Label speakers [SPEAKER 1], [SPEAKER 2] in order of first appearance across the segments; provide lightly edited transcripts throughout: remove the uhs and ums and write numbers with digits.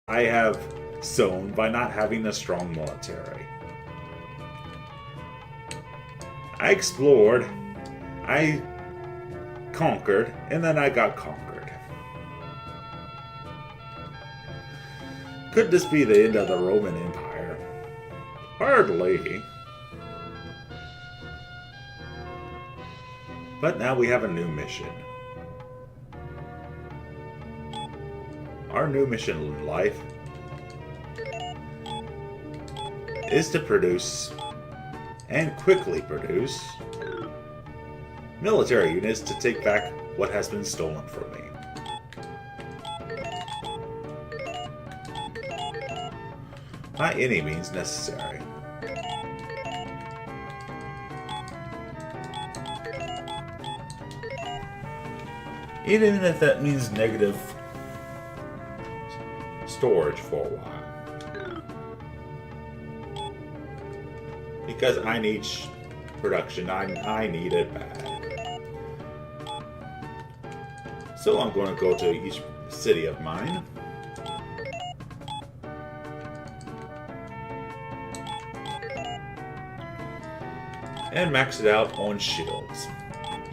[SPEAKER 1] I have sown by not having a strong military. I explored, I conquered, and then I got conquered. Could this be the end of the Roman Empire? Hardly. But now we have a new mission. Our new mission in life is to produce, and quickly produce, military units to take back what has been stolen from me. By any means necessary. Even if that means negative storage for a while. Because I need production. I need it bad. So I'm going to go to each city of mine. And max it out on shields.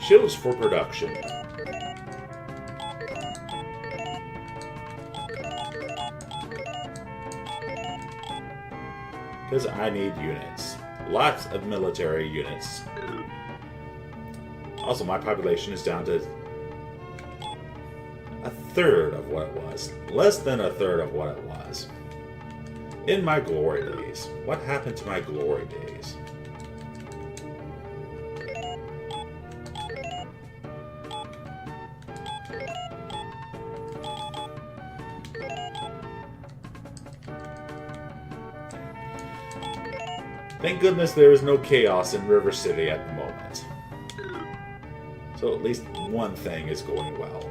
[SPEAKER 1] Shields for production. Because I need units. Lots of military units. Also, my population is down to a third of what it was. Less than a third of what it was. In my glory days. What happened to my glory days? Thank goodness there is no chaos in River City at the moment. So at least one thing is going well.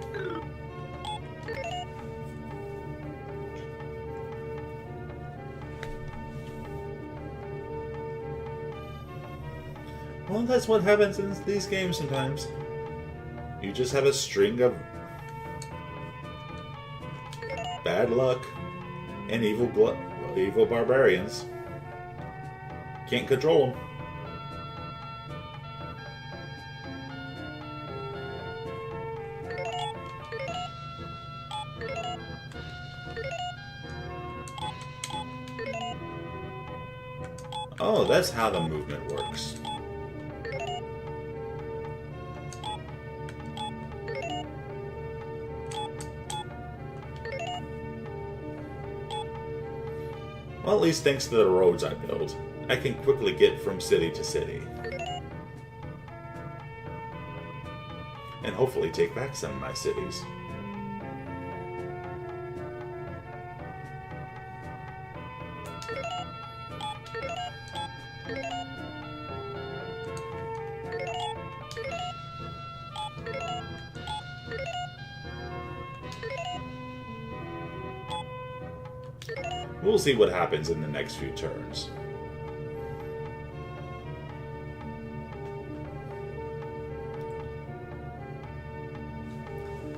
[SPEAKER 1] Well, that's what happens in these games sometimes. You just have a string of bad luck and evil barbarians. Can't control them. Oh, that's how the movement works. Well, at least thanks to the roads I built, I can quickly get from city to city. And hopefully take back some of my cities. We'll see what happens in the next few turns.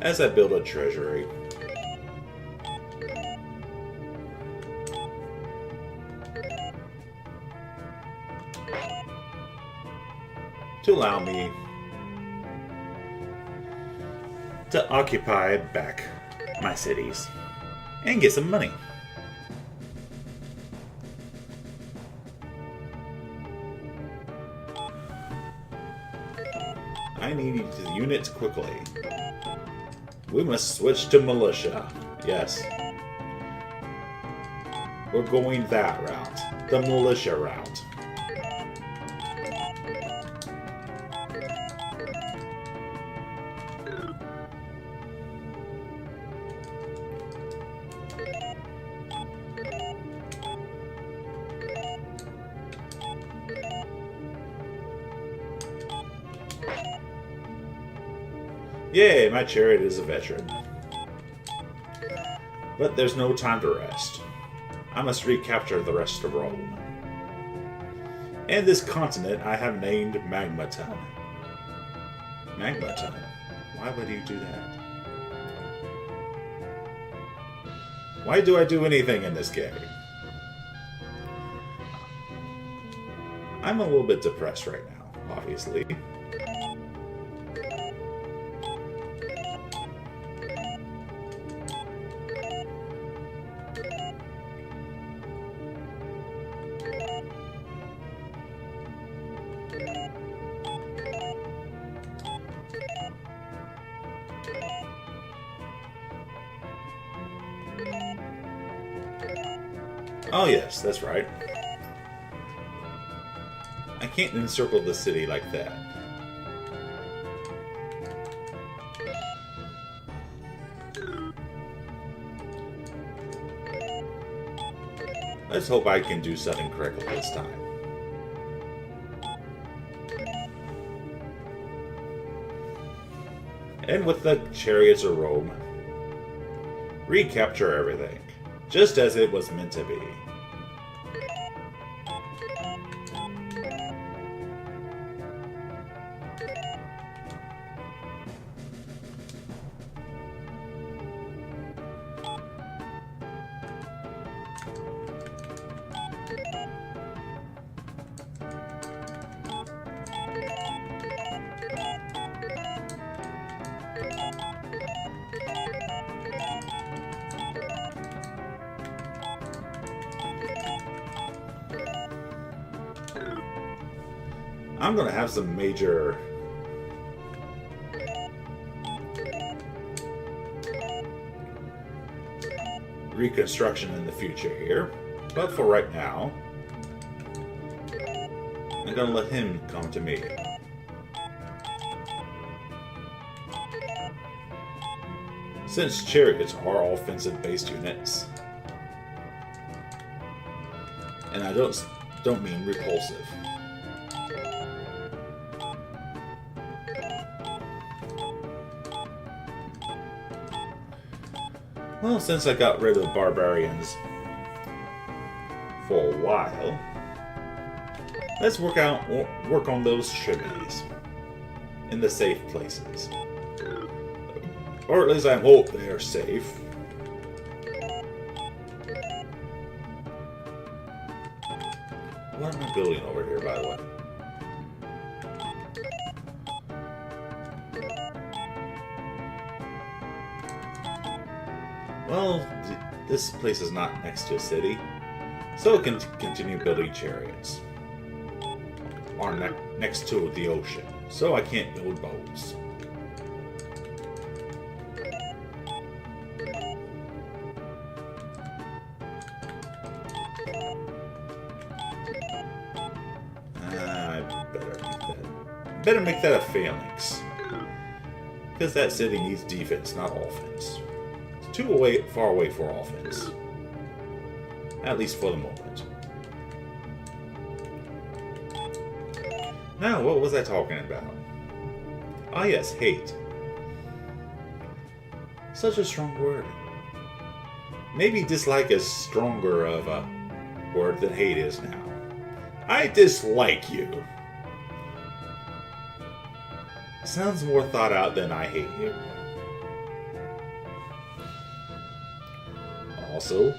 [SPEAKER 1] As I build a treasury. To allow me to occupy back my cities and get some money. I need units quickly. We must switch to militia. Yes. We're going that route. The militia route. Yay, my chariot is a veteran. But there's no time to rest. I must recapture the rest of Rome. And this continent I have named Magma. Magma. Why would you do that? Why do I do anything in this game? I'm a little bit depressed right now, obviously. Oh yes, that's right. I can't encircle the city like that. Let's hope I can do something correctly this time. And with the chariots of Rome, recapture everything, just as it was meant to be. I'm going to have some major reconstruction in the future here, but for right now, I'm going to let him come to me. Since chariots are all offensive-based units, and I don't mean repulsive. Well, since I got rid of the barbarians for a while, let's work on those chimneys in the safe places. Or at least I hope they are safe. What am I building over here, by the way? Well, this place is not next to a city, so it can continue building chariots. Or next to the ocean, so I can't build boats. I better make that a phalanx, because that city needs defense, not offense. Too far away for offense. At least for the moment. Now, what was I talking about? Ah yes, hate. Such a strong word. Maybe dislike is stronger of a word than hate is now. I dislike you. Sounds more thought out than I hate you. Also,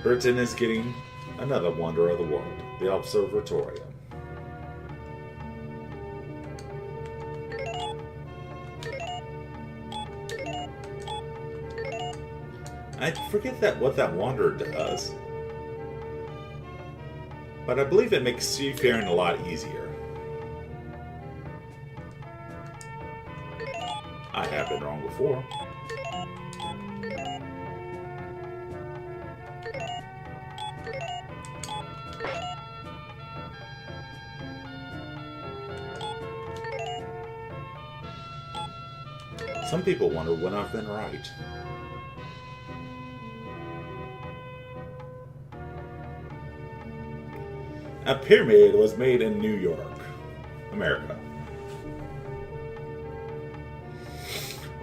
[SPEAKER 1] Britain is getting another wonder of the world, the Observatorium. I forget what that wanderer does, but I believe it makes seafaring a lot easier. I have been wrong before. Some people wonder when I've been right. A pyramid was made in New York, America.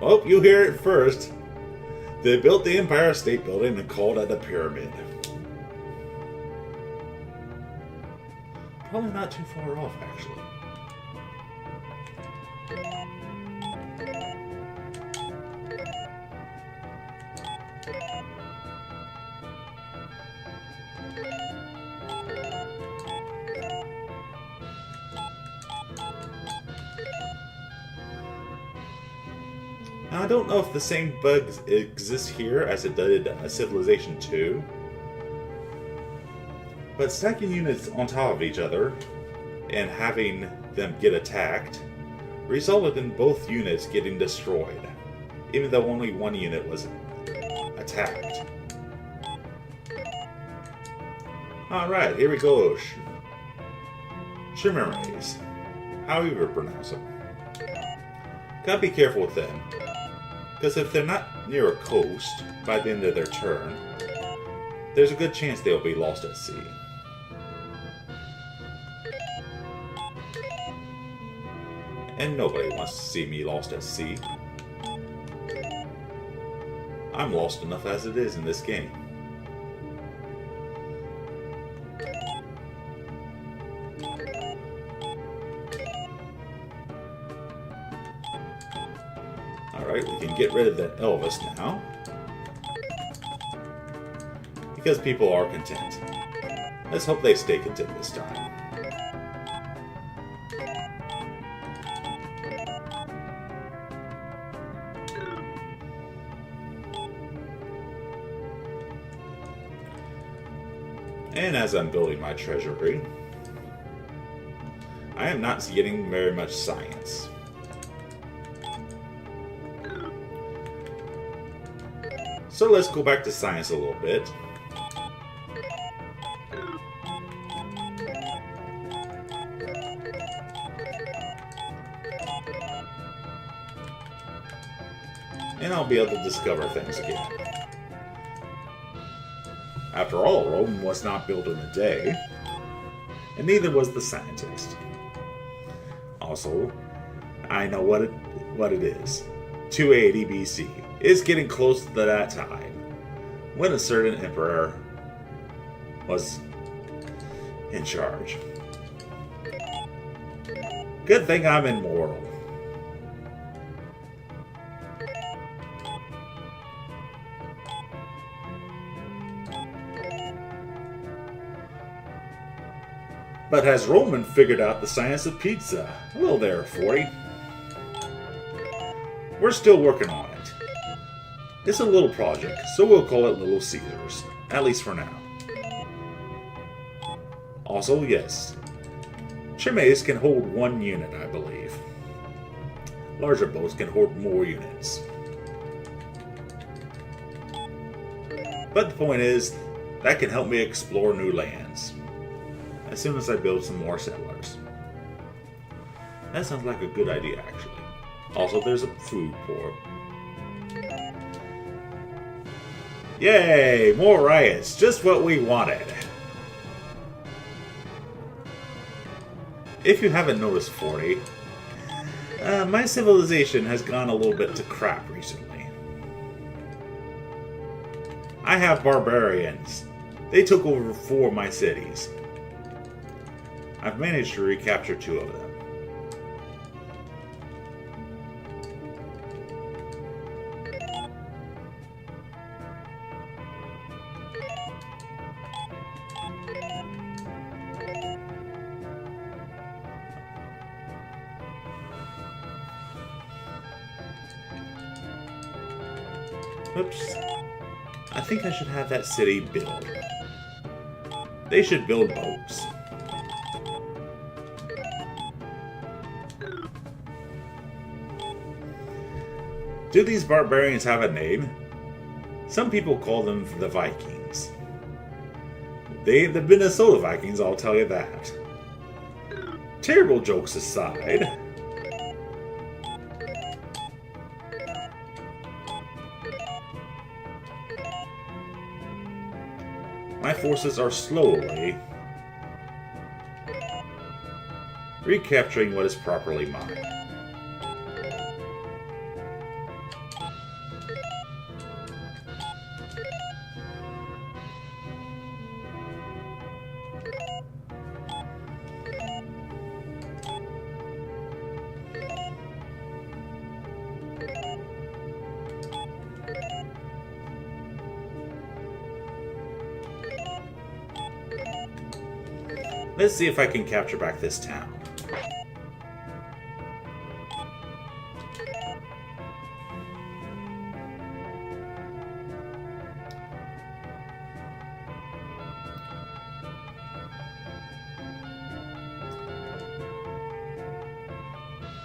[SPEAKER 1] Oh, you hear it first. They built the Empire State Building and called it a pyramid. Probably not too far off, actually. Now, I don't know if the same bugs exist here as it did Civilization 2, but stacking units on top of each other and having them get attacked resulted in both units getting destroyed, even though only one unit was attacked. Alright, here we go. Shimmeries. However you pronounce them. Gotta be careful with them, because if they're not near a coast by the end of their turn, there's a good chance they'll be lost at sea. And nobody wants to see me lost at sea. I'm lost enough as it is in this game. Alright, we can get rid of that Elvis now. Because people are content. Let's hope they stay content this time. And as I'm building my treasury, I am not getting very much science. So let's go back to science a little bit. And I'll be able to discover things again. After all, Rome was not built in a day, and neither was the scientist. Also, I know what it is. 280 BC. It's getting close to that time, when a certain emperor was in charge. Good thing I'm immortal. But has Roman figured out the science of pizza? Well there, 40. We're still working on it. It's a little project, so we'll call it Little Caesars. At least for now. Also, yes. Chimes can hold one unit, I believe. Larger boats can hold more units. But the point is, that can help me explore new lands. As soon as I build some more settlers. That sounds like a good idea, actually. Also, there's a food port. Yay! More riots! Just what we wanted! If you haven't noticed, 40, my civilization has gone a little bit to crap recently. I have barbarians. They took over 4 of my cities. I've managed to recapture 2 of them. Oops. I think I should have that city build. They should build boats. Do these barbarians have a name? Some people call them the Vikings. They ain't the Minnesota Vikings, I'll tell you that. Terrible jokes aside, my forces are slowly recapturing what is properly mine. Let's see if I can capture back this town.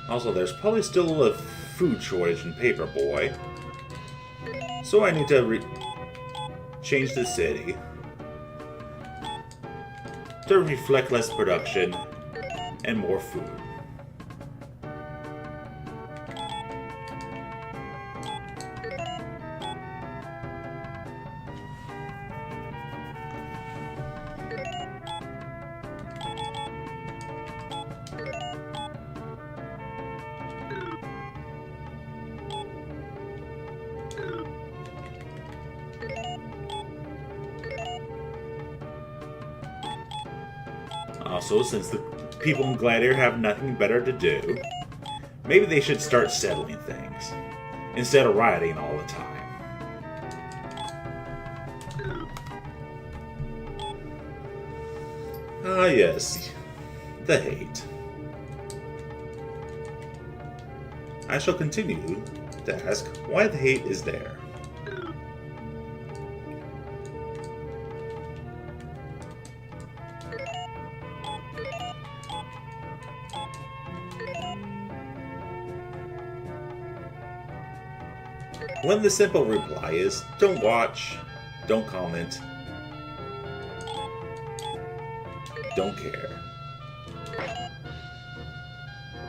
[SPEAKER 1] Also, there's probably still a food shortage in Paperboy. So I need to change the city to reflect less production and more food. Also, since the people in Gladiator have nothing better to do, maybe they should start settling things, instead of rioting all the time. Ah yes, the hate. I shall continue to ask why the hate is there. When the simple reply is, don't watch, don't comment, don't care.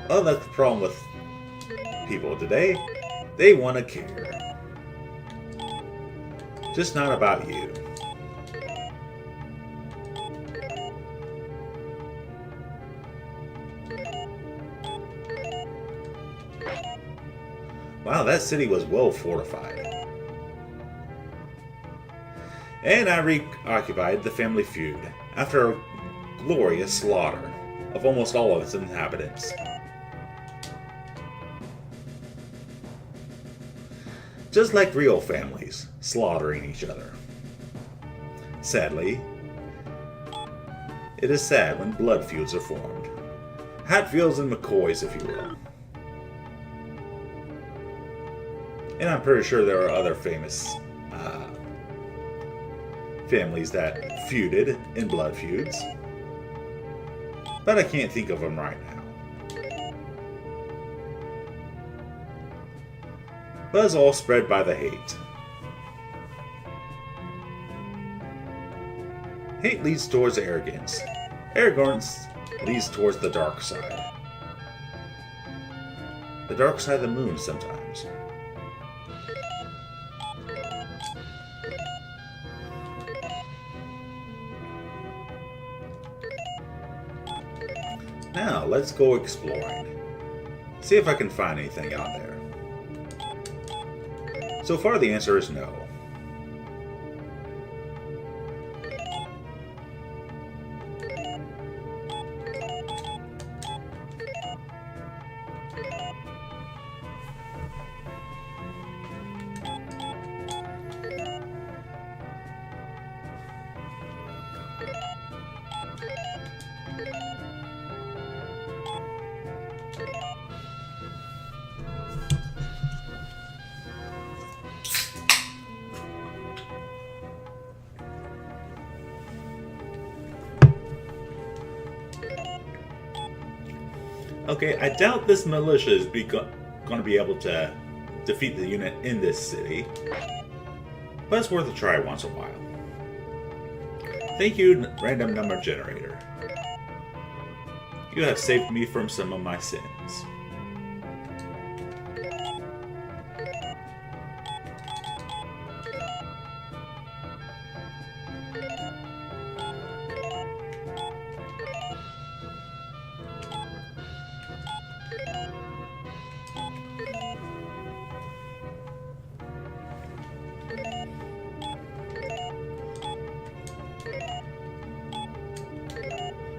[SPEAKER 1] Well, that's the problem with people today. They want to care. Just not about you. Wow, that city was well fortified. And I reoccupied the family feud after a glorious slaughter of almost all of its inhabitants. Just like real families, slaughtering each other. Sadly, it is sad when blood feuds are formed. Hatfields and McCoys, if you will. And I'm pretty sure there are other famous families that feuded in blood feuds. But I can't think of them right now. But it's all spread by the hate. Hate leads towards arrogance. Arrogance leads towards the dark side. The dark side of the moon sometimes. Now, let's go exploring. See if I can find anything out there. So far, the answer is no. Okay, I doubt this militia is going to be able to defeat the unit in this city, but it's worth a try once in a while. Thank you, random number generator. You have saved me from some of my sins.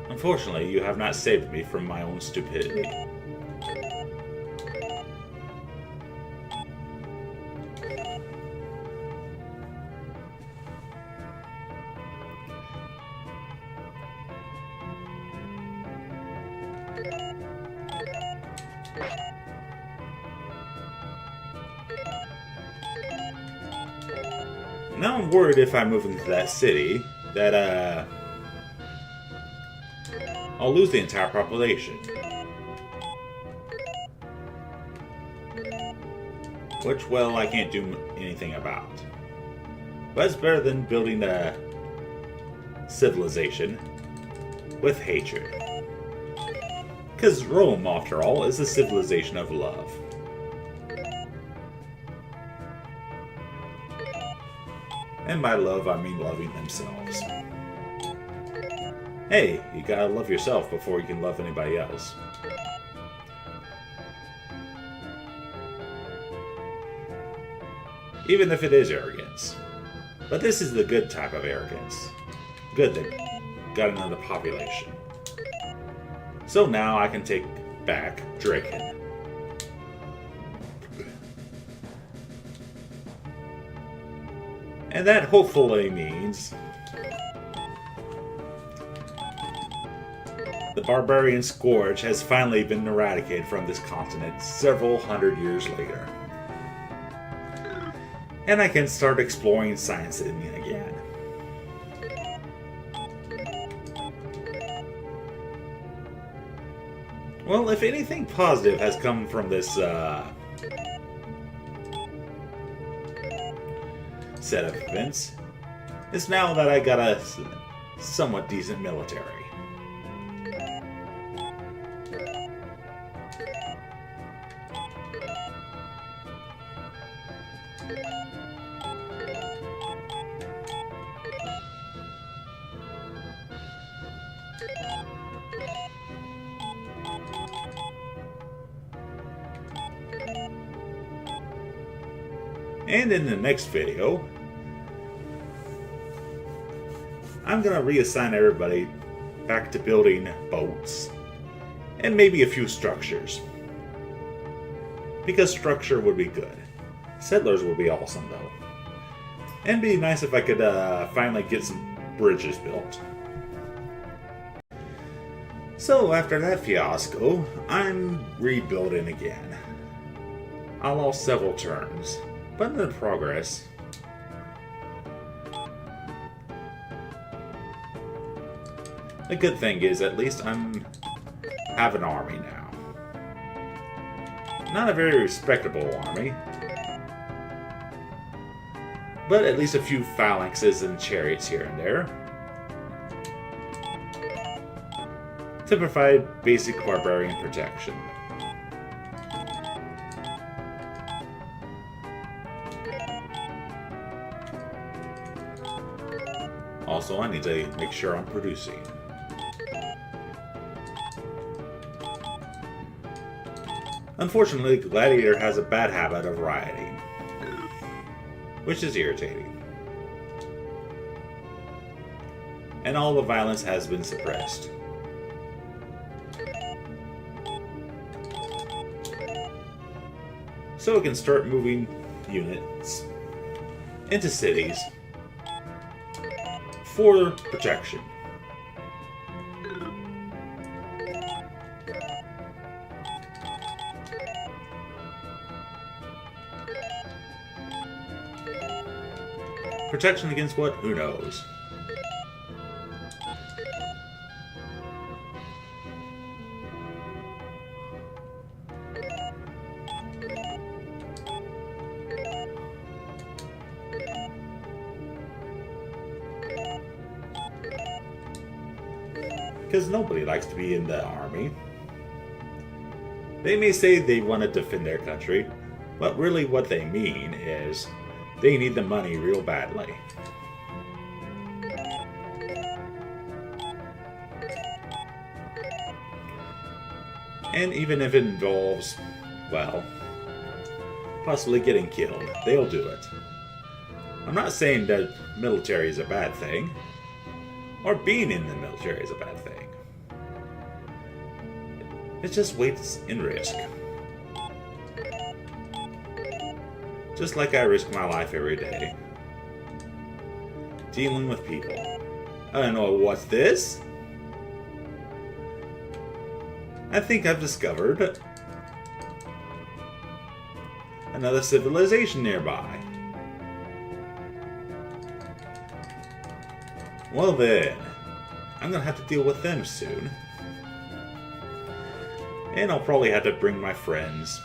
[SPEAKER 1] Unfortunately, you have not saved me from my own stupidity. Now I'm worried if I move into that city, that, I'll lose the entire population. which, well, I can't do anything about. But it's better than building a civilization with hatred. Because Rome, after all, is a civilization of love. And by love, I mean loving themselves. Hey, you gotta love yourself before you can love anybody else. Even if it is arrogance. But this is the good type of arrogance. Good that got into the population. So now I can take back Draken. And that hopefully means the barbarian scourge has finally been eradicated from this continent several hundred years later. And I can start exploring science again. Well, if anything positive has come from this set of events, it's now that I got a somewhat decent military. And in the next video, I'm going to reassign everybody back to building boats and maybe a few structures. Because structure would be good. Settlers would be awesome though. And it'd be nice if I could finally get some bridges built. So after that fiasco, I'm rebuilding again. I lost several turns, but in the progress. The good thing is, at least I have an army now. Not a very respectable army, but at least a few phalanxes and chariots here and there to provide basic barbarian protection. Also, I need to make sure I'm producing. Unfortunately, Gladiator has a bad habit of rioting, which is irritating. And all the violence has been suppressed. So we can start moving units into cities for protection. Protection against what? Who knows? Because nobody likes to be in the army. They may say they want to defend their country, but really what they mean is they need the money real badly. And even if it involves, well, possibly getting killed, they'll do it. I'm not saying that military is a bad thing, or being in the military is a bad thing. It's just weights and risk. Just like I risk my life every day. Dealing with people. I don't know what's this. I think I've discovered another civilization nearby. Well then, I'm gonna have to deal with them soon. And I'll probably have to bring my friends.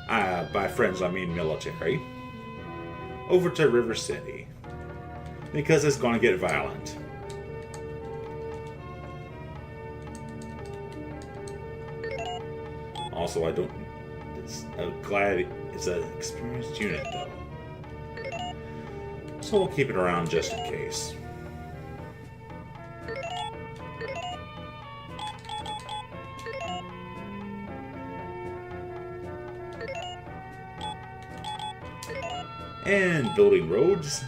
[SPEAKER 1] By friends, I mean military. Over to River City. Because it's going to get violent. Also, I'm glad it's an experienced unit, though. So we'll keep it around just in case. And building roads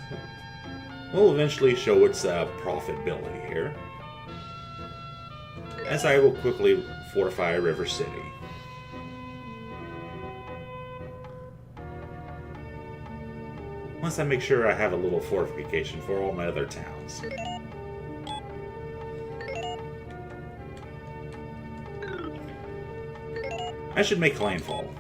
[SPEAKER 1] will eventually show its profitability here, as I will quickly fortify River City. Once I make sure I have a little fortification for all my other towns. I should make landfall.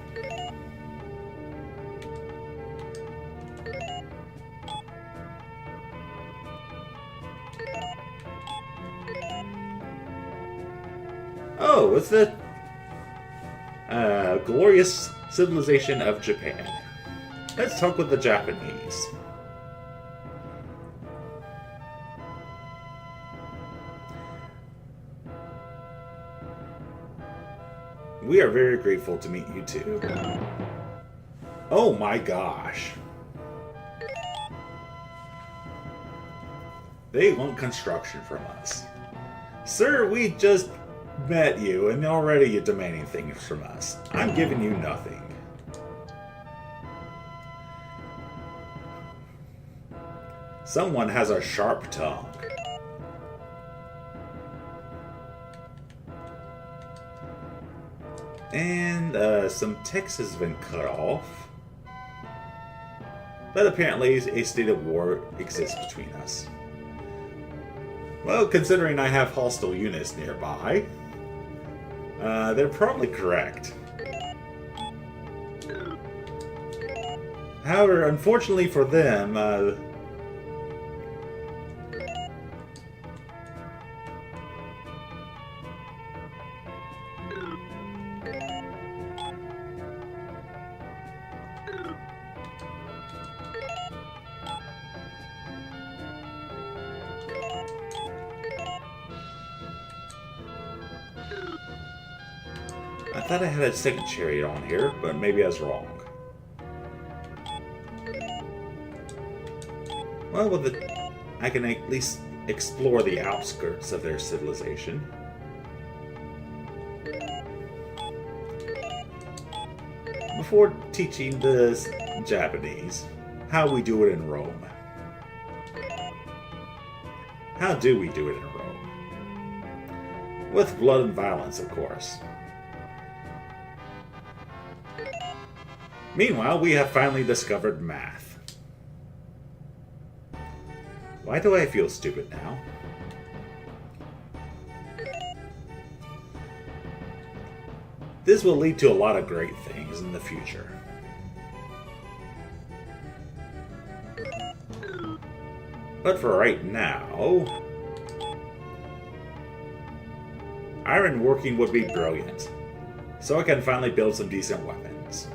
[SPEAKER 1] Oh, it's the glorious civilization of Japan. Let's talk with the Japanese. We are very grateful to meet you too. Oh my gosh. They want construction from us. Sir, we just met you and already you're demanding things from us. I'm giving you nothing. Someone has a sharp tongue. And some text has been cut off. But apparently a state of war exists between us. Well, considering I have hostile units nearby, they're probably correct. However, unfortunately for them, I thought I had a second chariot on here, but maybe I was wrong. Well, I can at least explore the outskirts of their civilization. Before teaching the Japanese how we do it in Rome. How do we do it in Rome? With blood and violence, of course. Meanwhile, we have finally discovered math. Why do I feel stupid now? This will lead to a lot of great things in the future. But for right now, iron working would be brilliant, so I can finally build some decent weapons.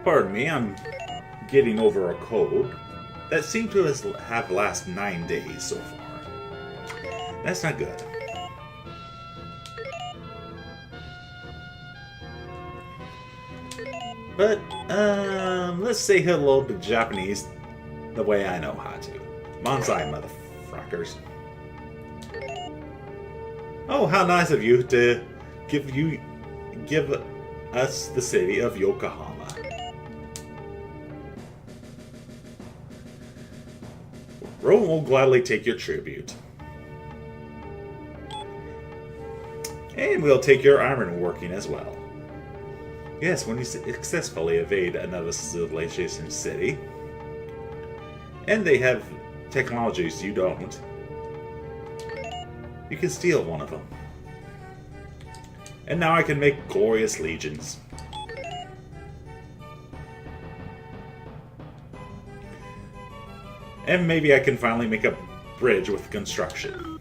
[SPEAKER 1] Pardon me, I'm getting over a cold that seemed to have lasted 9 days so far. That's not good. But, let's say hello to Japanese the way I know how to. Bonsai, motherfuckers. Oh, how nice of you to give us the city of Yokohama. Rome will gladly take your tribute. And we'll take your iron working as well. Yes, when you successfully evade another civilization city, and they have technologies you don't, you can steal one of them. And now I can make glorious legions. And maybe I can finally make a bridge with construction.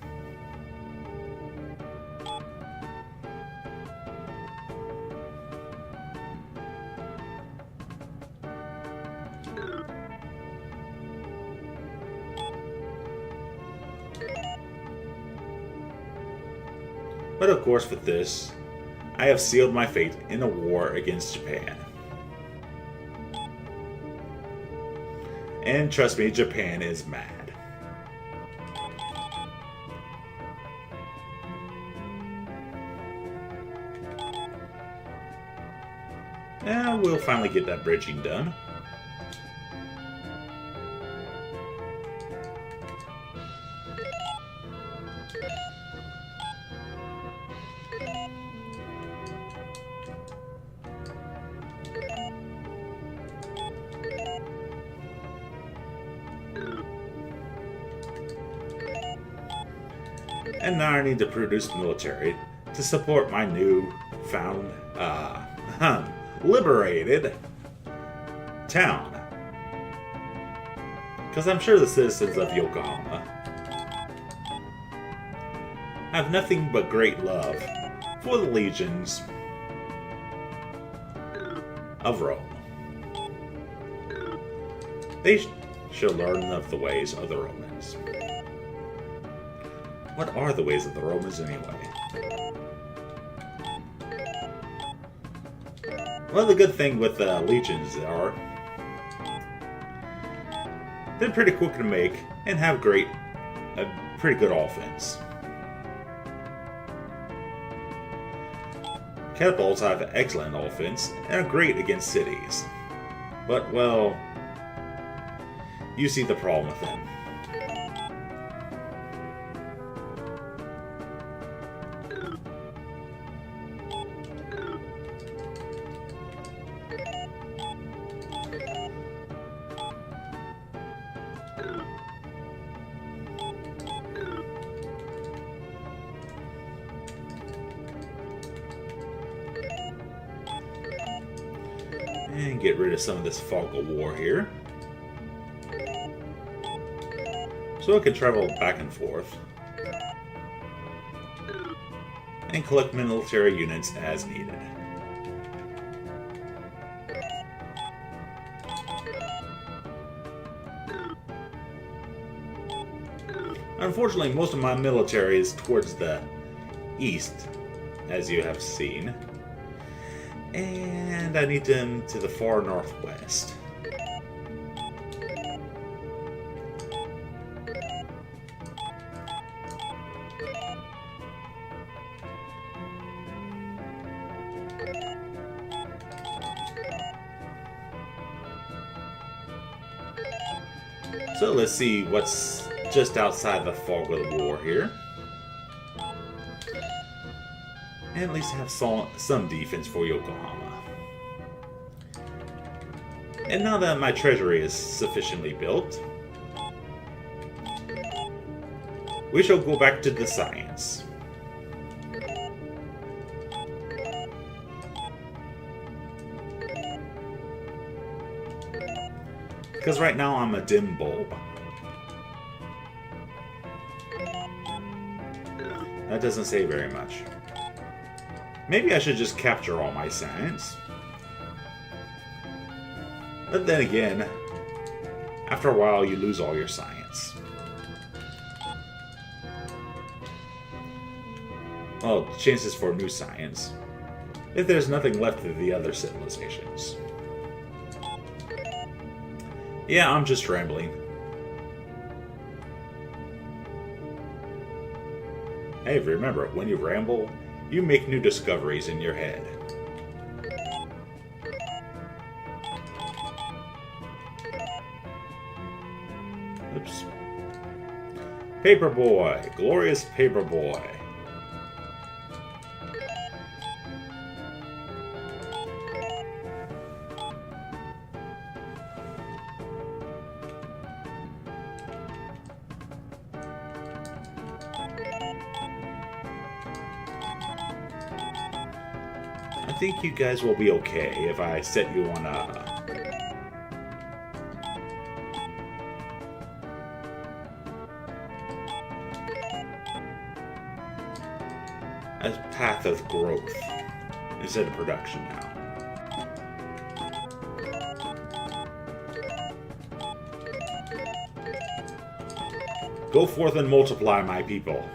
[SPEAKER 1] But of course with this, I have sealed my fate in a war against Japan. And trust me, Japan is mad. And we'll finally get that bridging done. And now I need to produce military to support my new found, liberated town. Because I'm sure the citizens of Yokohama have nothing but great love for the legions of Rome. They shall learn of the ways of the Romans. What are the ways of the Romans anyway? Well, the good thing with legions are they're pretty quick to make and have a pretty good offense. Catapults have excellent offense and are great against cities. But, well, you see the problem with them. And get rid of some of this fog of war here. So I can travel back and forth. And collect military units as needed. Unfortunately, most of my military is towards the east, as you have seen. And I need them to the far northwest. So let's see what's just outside the fog of the war here. And at least have some defense for Yokohama. And now that my treasury is sufficiently built, we shall go back to the science. Because right now I'm a dim bulb. That doesn't say very much. Maybe I should just capture all my science. But then again, after a while you lose all your science. Well, chances for new science, if there's nothing left of the other civilizations. Yeah, I'm just rambling. Hey, remember, when you ramble, you make new discoveries in your head. Oops. Paperboy, glorious Paperboy. I think you guys will be okay if I set you on a a path of growth instead of production now. Go forth and multiply, my people.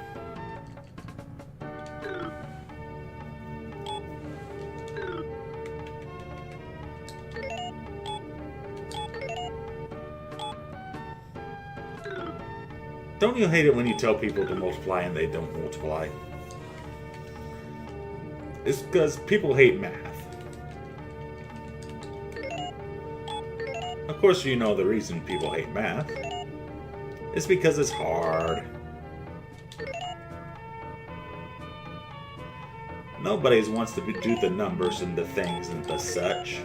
[SPEAKER 1] Don't you hate it when you tell people to multiply and they don't multiply? It's because people hate math. Of course, you know the reason people hate math. It's because it's hard. Nobody wants to do the numbers and the things and the such.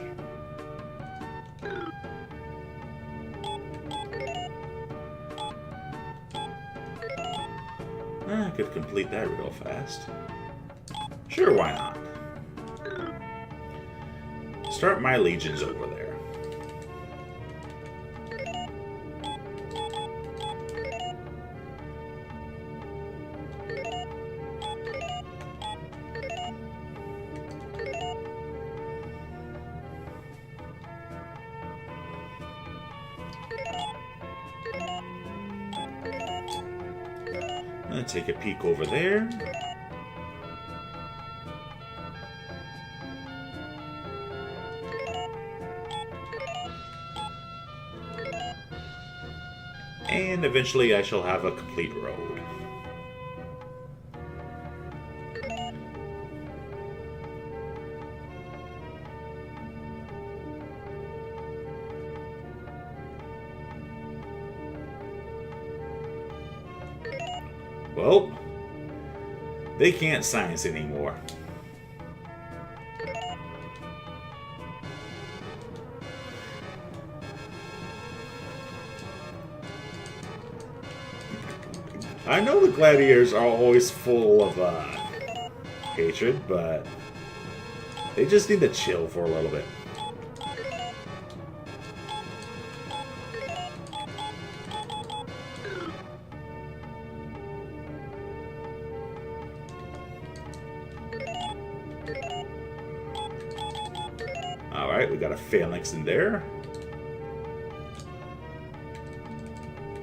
[SPEAKER 1] I could complete that real fast. Sure, why not? Start my legions over there. I'm going to take a peek over there. And eventually I shall have a complete road. Well, they can't science anymore. I know the gladiators are always full of hatred, but they just need to chill for a little bit. Alright, we got a phalanx in there.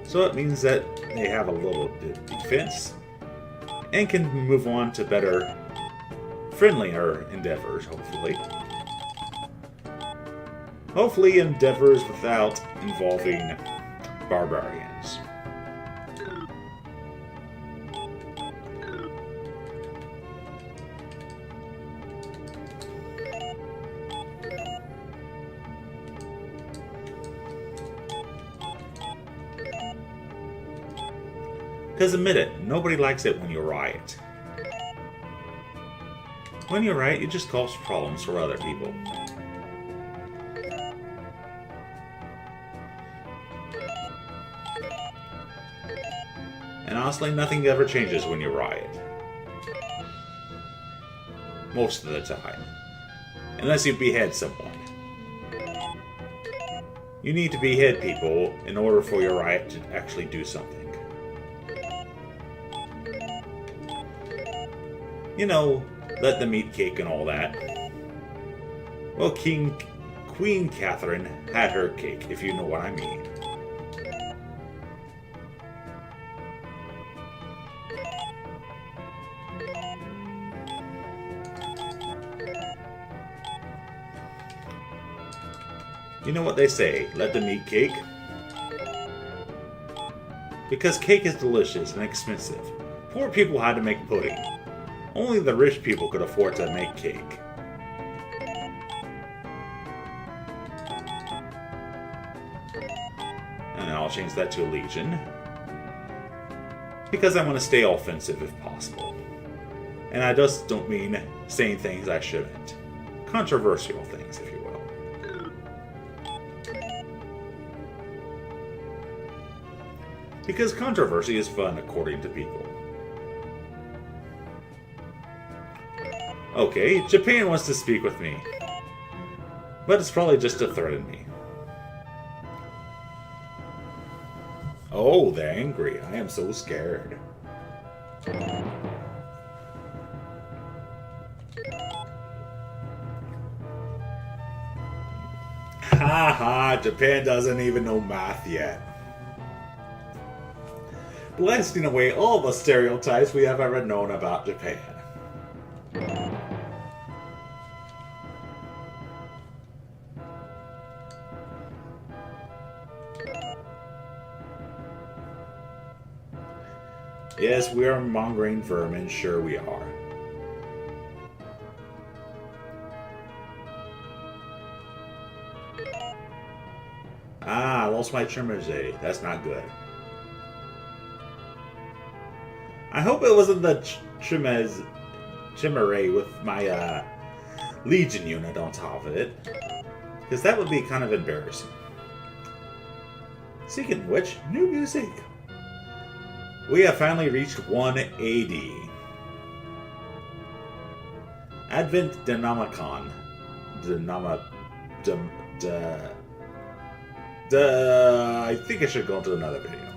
[SPEAKER 1] So it means that they have a little defense and can move on to better, friendlier endeavors, hopefully. Hopefully endeavors without involving barbarians. Because admit it, nobody likes it when you riot. When you riot, you just cause problems for other people. And honestly, nothing ever changes when you riot. Most of the time. Unless you behead someone. You need to behead people in order for your riot to actually do something. You know, let them eat cake and all that. Well, Queen Catherine had her cake, if you know what I mean. You know what they say, let them eat cake? Because cake is delicious and expensive. Poor people had to make pudding. Only the rich people could afford to make cake. And I'll change that to a legion. Because I want to stay offensive if possible. And I just don't mean saying things I shouldn't. Controversial things, if you will. Because controversy is fun according to people. Okay, Japan wants to speak with me. But it's probably just to threaten me. Oh, they're angry. I am so scared. Haha, Japan doesn't even know math yet. Blasting away all the stereotypes we have ever known about Japan. Yes, we are mongering vermin, sure we are. Ah, I lost my Chimerae. That's not good. I hope it wasn't the Chimerae with my Legion unit on top of it. Because that would be kind of embarrassing. Speaking of which, new music. We have finally reached 180. Advent Denomicon. I think I should go into another video.